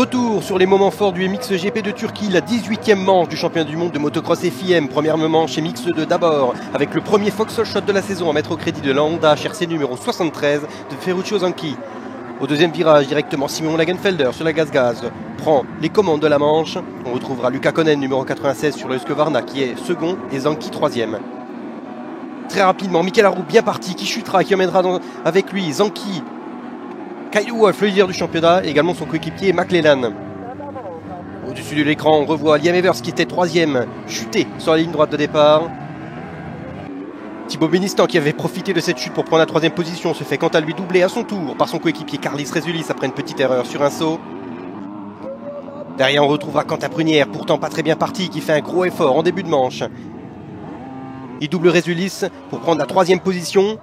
Retour sur les moments forts du MXGP de Turquie, la 18e manche du championnat du monde de motocross FIM. Première manche MX2 d'abord, avec le premier Fox Shot de la saison à mettre au crédit de la Honda HRC numéro 73 de Ferruccio Zanchi. Au deuxième virage, directement Simon Lagenfelder sur la gaz-gaz prend les commandes de la manche. On retrouvera Luca Konen numéro 96 sur le Husqvarna qui est second et Zanchi troisième. Très rapidement, Michael Arrup bien parti, qui chutera, qui emmènera avec lui Zanchi, Kyle Wolf, le leader du championnat, et également son coéquipier McLellan. Au-dessus de l'écran, on revoit Liam Evers qui était troisième, chuté sur la ligne droite de départ. Thibaut Benistant qui avait profité de cette chute pour prendre la troisième position se fait quant à lui doubler à son tour par son coéquipier Carlis Résulis après une petite erreur sur un saut. Derrière on retrouvera Quentin Prunière, pourtant pas très bien parti, qui fait un gros effort en début de manche. Il double Résulis pour prendre la troisième position.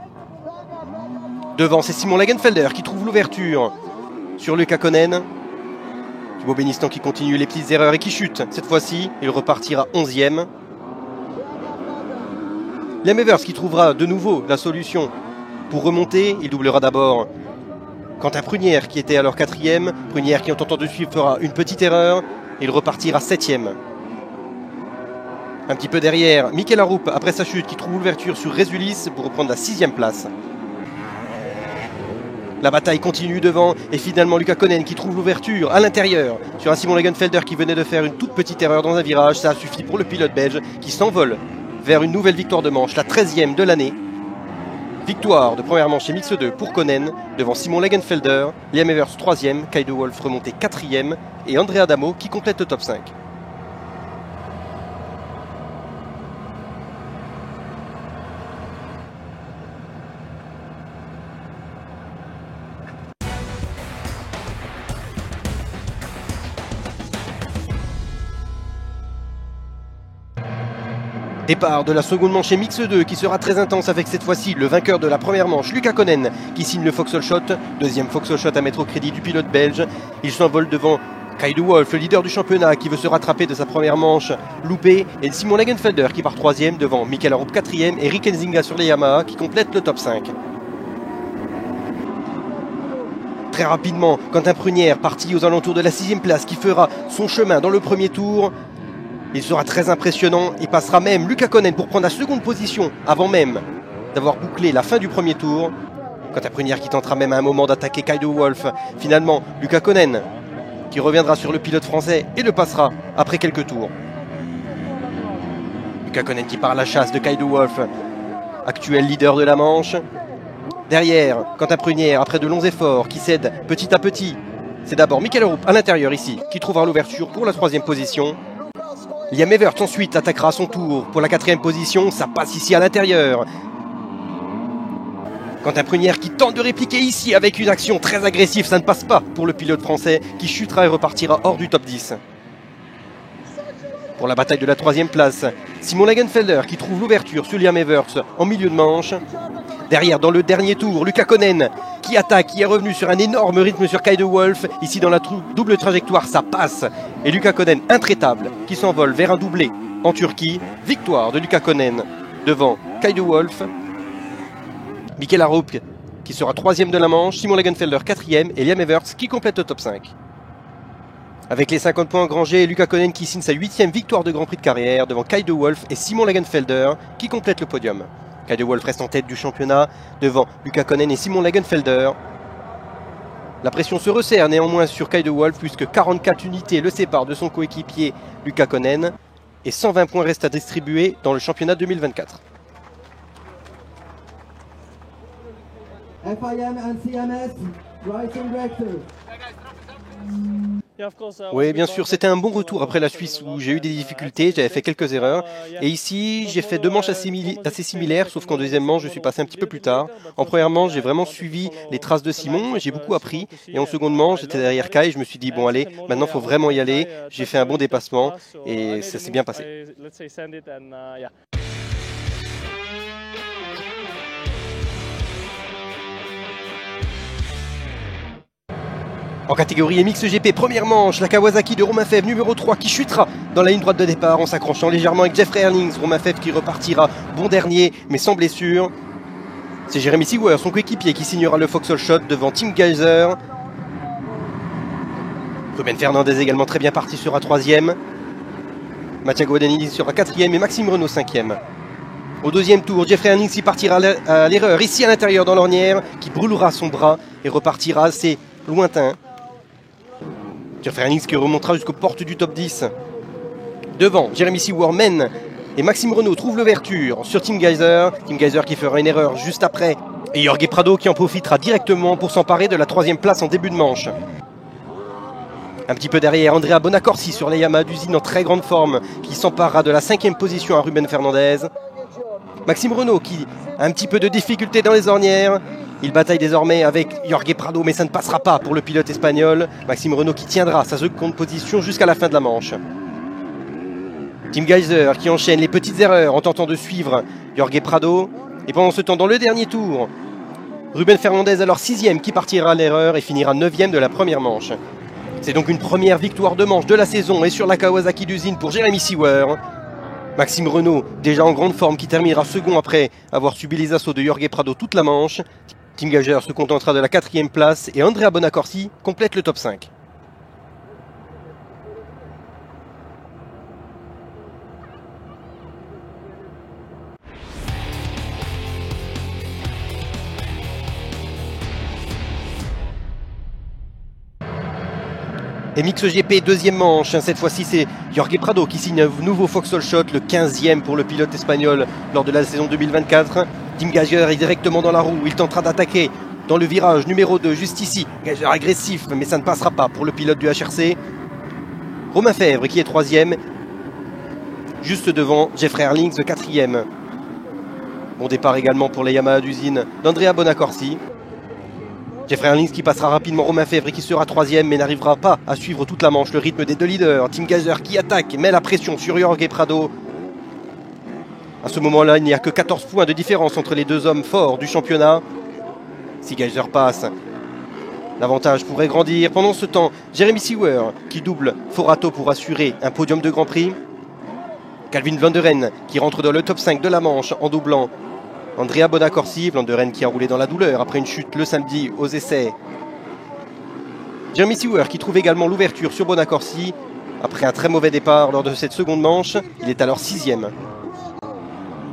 Devant, c'est Simon Lagenfelder qui trouve l'ouverture sur Luca Konen. Thibaut Benistant qui continue les petites erreurs et qui chute. Cette fois-ci, il repartira 11e. Liam Evers qui trouvera de nouveau la solution pour remonter. Il doublera d'abord Quentin Prunière qui était alors 4e. Prunière qui en tentant de suivre fera une petite erreur. Il repartira 7e. Un petit peu derrière, Michael Arrup après sa chute qui trouve l'ouverture sur Résulis pour reprendre la 6e place. La bataille continue devant et finalement Luca Konen qui trouve l'ouverture à l'intérieur sur un Simon Lagenfelder qui venait de faire une toute petite erreur dans un virage. Ça a suffi pour le pilote belge qui s'envole vers une nouvelle victoire de manche, la 13e de l'année. Victoire de première manche MX2 pour Konen devant Simon Lagenfelder, Liam Evers 3e, Kyle Wolf remonté 4e et André Adamo qui complète le top 5. Départ de la seconde manche MX2 qui sera très intense avec cette fois-ci le vainqueur de la première manche, Luca Konen, qui signe le Fox Shot. Deuxième Fox Shot à mettre au crédit du pilote belge. Il s'envole devant Kyle Wolf, le leader du championnat, qui veut se rattraper de sa première manche loupée. Et Simon Lagenfelder qui part 3e devant Michael Arrup 4e et Rick Enzinga sur les Yamaha qui complète le top 5. Très rapidement, Quentin Prunière parti aux alentours de la 6e place qui fera son chemin dans le premier tour. Il sera très impressionnant, il passera même Luca Konen pour prendre la seconde position avant même d'avoir bouclé la fin du premier tour. Quentin Prunière qui tentera même à un moment d'attaquer Kyle Wolf. Finalement, Luca Konen qui reviendra sur le pilote français et le passera après quelques tours. Luca Konen qui part à la chasse de Kyle Wolf, actuel leader de la manche. Derrière, Quentin Prunière, après de longs efforts, qui cède petit à petit. C'est d'abord Michael Arrup à l'intérieur ici, qui trouvera l'ouverture pour la 3e position. Liam Evers ensuite attaquera à son tour pour la 4e position, ça passe ici à l'intérieur. Quentin Prunière qui tente de répliquer ici avec une action très agressive, ça ne passe pas pour le pilote français qui chutera et repartira hors du top 10. Pour la bataille de la 3e place, Simon Lagenfelder qui trouve l'ouverture sur Liam Evers en milieu de manche. Derrière, dans le dernier tour, Luca Konen qui attaque, qui est revenu sur un énorme rythme sur Kyle Wolf. Ici, dans la double trajectoire, ça passe. Et Luca Konen, intraitable, qui s'envole vers un doublé en Turquie. Victoire de Luca Konen devant Kyle Wolf. Michael Arrup qui sera 3e de la manche. Simon Lagenfelder 4e et Liam Evers qui complète le top 5. Avec les 50 points engrangés, Luca Konen qui signe sa 8e victoire de Grand Prix de carrière devant Kyle Wolf et Simon Lagenfelder qui complète le podium. Kyle Wolf reste en tête du championnat devant Luca Konen et Simon Lagenfelder. La pression se resserre néanmoins sur Kyle Wolf puisque 44 unités le séparent de son coéquipier Luca Konen et 120 points restent à distribuer dans le championnat 2024. FIM and CMS, Racing Director. Oui, bien sûr, c'était un bon retour après la Suisse où j'ai eu des difficultés, j'avais fait quelques erreurs. Et ici, j'ai fait deux manches assez similaires, sauf qu'en deuxième manche, je suis passé un petit peu plus tard. En première manche, j'ai vraiment suivi les traces de Simon, j'ai beaucoup appris. Et en seconde manche, j'étais derrière Kai, je me suis dit, bon allez, maintenant il faut vraiment y aller. J'ai fait un bon dépassement et ça s'est bien passé. En catégorie MXGP, première manche, la Kawasaki de Romain Fèvre, numéro 3, qui chutera dans la ligne droite de départ en s'accrochant légèrement avec Jeffrey Herlings. Romain Fèvre qui repartira bon dernier, mais sans blessure. C'est Jérémy Sigwer, son coéquipier, qui signera le Fox Shot devant Tim Geiser. Ruben Fernandez également très bien parti sera 3e. Mattia Guadagnini sera 4e et Maxime Renault 5e. Au deuxième tour, Jeffrey Herlings y partira à l'erreur, ici à l'intérieur dans l'ornière, qui brûlera son bras et repartira assez lointain. Jeffrey Herlings qui remontera jusqu'aux portes du top 10. Devant, Jeremy Seewer mène et Maxime Renault trouve l'ouverture sur Tim Gajser. Tim Gajser qui fera une erreur juste après. Et Jorge Prado qui en profitera directement pour s'emparer de la 3e place en début de manche. Un petit peu derrière, Andrea Bonacorsi sur les Yamaha d'usine en très grande forme, qui s'emparera de la 5e position à Ruben Fernandez. Maxime Renault qui a un petit peu de difficulté dans les ornières. Il bataille désormais avec Jorge Prado, mais ça ne passera pas pour le pilote espagnol. Maxime Renault qui tiendra sa seconde position jusqu'à la fin de la manche. Tim Gajser qui enchaîne les petites erreurs en tentant de suivre Jorge Prado. Et pendant ce temps, dans le dernier tour, Ruben Fernandez alors 6e qui partira à l'erreur et finira 9e de la première manche. C'est donc une première victoire de manche de la saison et sur la Kawasaki d'usine pour Jeremy Seewer. Maxime Renault, déjà en grande forme, qui terminera second après avoir subi les assauts de Jorge Prado toute la manche. Tim Gajser se contentera de la 4e place et Andrea Bonacorsi complète le top 5. Et MixGP, deuxième manche, cette fois-ci c'est Jorge Prado qui signe un nouveau Vauxhall Shot, le 15e pour le pilote espagnol lors de la saison 2024. Tim Gajser est directement dans la roue, il tentera d'attaquer dans le virage numéro 2, juste ici. Gajser agressif, mais ça ne passera pas pour le pilote du HRC. Romain Fèvre qui est 3e, juste devant Jeffrey Herlings, le 4e. Bon départ également pour les Yamaha d'usine d'Andrea Bonacorsi. Jeffrey Herlings qui passera rapidement Romain Fèvre et qui sera 3e mais n'arrivera pas à suivre toute la manche le rythme des deux leaders. Tim Gajser qui attaque, met la pression sur Jorge Prado. À ce moment-là, il n'y a que 14 points de différence entre les deux hommes forts du championnat. Si Gajser passe, l'avantage pourrait grandir. Pendant ce temps, Jeremy Seewer qui double Forato pour assurer un podium de Grand Prix. Calvin Vlanderen qui rentre dans le top 5 de la manche en doublant Andrea Bonacorsi, Vlanderen qui a roulé dans la douleur après une chute le samedi aux essais. Jeremy Seewer qui trouve également l'ouverture sur Bonacorsi. Après un très mauvais départ lors de cette seconde manche, il est alors 6e.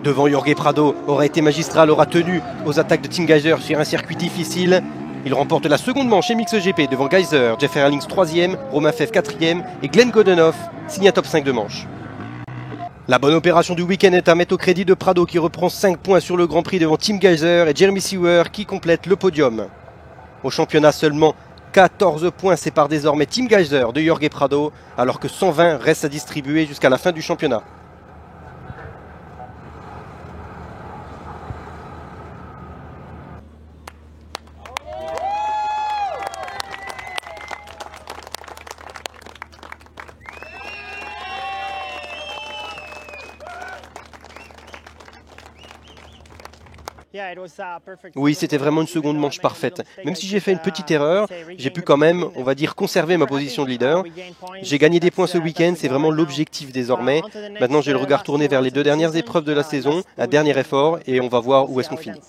Devant Jorge Prado, aura été magistral, aura tenu aux attaques de Tim Gajser sur un circuit difficile. Il remporte la seconde manche chez MixGP devant Gajser, Jeffrey Herlings 3e, Romain Fèvre 4e et Glenn Godenoff signe un top 5 de manche. La bonne opération du week-end est à mettre au crédit de Prado qui reprend 5 points sur le Grand Prix devant Tim Gajser et Jeremy Seewer qui complète le podium. Au championnat, seulement 14 points séparent désormais Tim Gajser de Jorge Prado alors que 120 restent à distribuer jusqu'à la fin du championnat. Oui, c'était vraiment une seconde manche parfaite. Même si j'ai fait une petite erreur, j'ai pu quand même, on va dire, conserver ma position de leader. J'ai gagné des points ce week-end, c'est vraiment l'objectif désormais. Maintenant, j'ai le regard tourné vers les deux dernières épreuves de la saison, un dernier effort, et on va voir où est-ce qu'on finit.